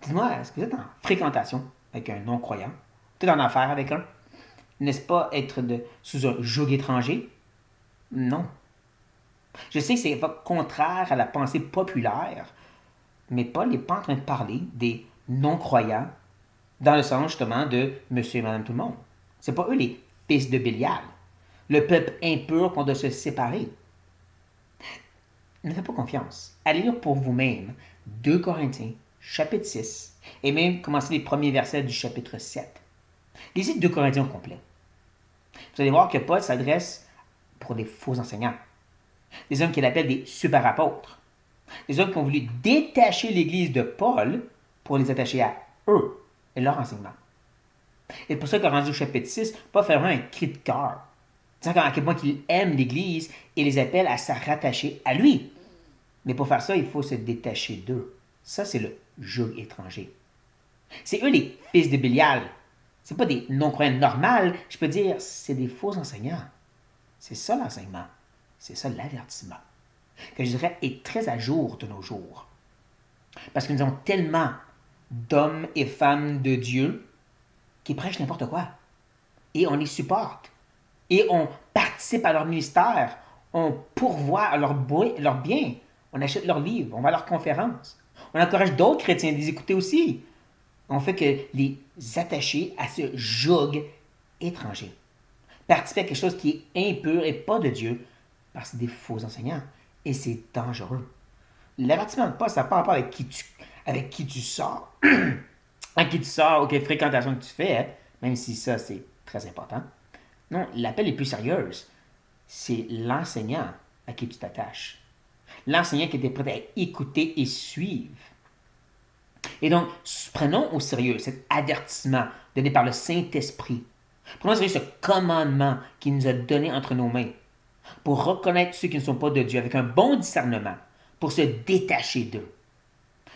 Dis-moi, est-ce que vous êtes en fréquentation avec un non-croyant? Tu es en affaire avec un? N'est-ce pas être sous un joug étranger? Non. Je sais que c'est contraire à la pensée populaire, mais Paul n'est pas en train de parler des non-croyants dans le sens justement de monsieur et madame tout le monde. C'est pas eux les fils de Bélial, le peuple impur qu'on doit se séparer. Ne faites pas confiance. Allez lire pour vous-même 2 Corinthiens, chapitre 6, et même commencer les premiers versets du chapitre 7. Lisez 2 Corinthiens au complet. Vous allez voir que Paul s'adresse pour des faux enseignants, des hommes qu'il appelle des super-apôtres, des hommes qui ont voulu détacher l'Église de Paul pour les attacher à eux et leur enseignement. Et pour ça qu'en rendu au chapitre 6, Paul fait vraiment un cri de cœur, disant à quel point il aime l'Église et les appelle à se rattacher à lui. Mais pour faire ça, il faut se détacher d'eux. Ça, c'est le joug étranger. C'est eux les fils de Bélial. C'est pas des non-croyants normaux. Je peux dire, c'est des faux enseignants. C'est ça l'enseignement. C'est ça l'avertissement. Que je dirais est très à jour de nos jours. Parce que nous avons tellement d'hommes et femmes de Dieu qui prêchent n'importe quoi. Et on les supporte. Et on participe à leur ministère. On pourvoit à leur bien. On achète leurs livres. On va à leurs conférences. On encourage d'autres chrétiens à les écouter aussi. On fait que les attacher à ce joug étranger. Participer à quelque chose qui est impur et pas de Dieu, parce que c'est des faux enseignants. Et c'est dangereux. L'avertissement de Paul, ça n'a pas rapport avec qui tu sors, avec qui tu sors ou quelle fréquentation que tu fais, hein, même si ça, c'est très important. Non, l'appel est plus sérieuse. C'est l'enseignant à qui tu t'attaches. L'enseignant qui était prêt à écouter et suivre. Et donc, prenons au sérieux cet avertissement donné par le Saint-Esprit. Prenons au sérieux ce commandement qu'il nous a donné entre nos mains pour reconnaître ceux qui ne sont pas de Dieu avec un bon discernement, pour se détacher d'eux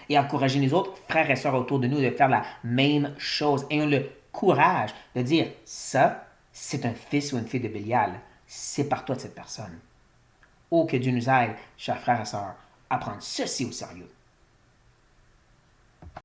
et encourager les autres frères et sœurs autour de nous de faire la même chose. Ayons le courage de dire, ça, c'est un fils ou une fille de Bélial. Sépare-toi de cette personne. Oh, que Dieu nous aide, chers frères et sœurs, à prendre ceci au sérieux.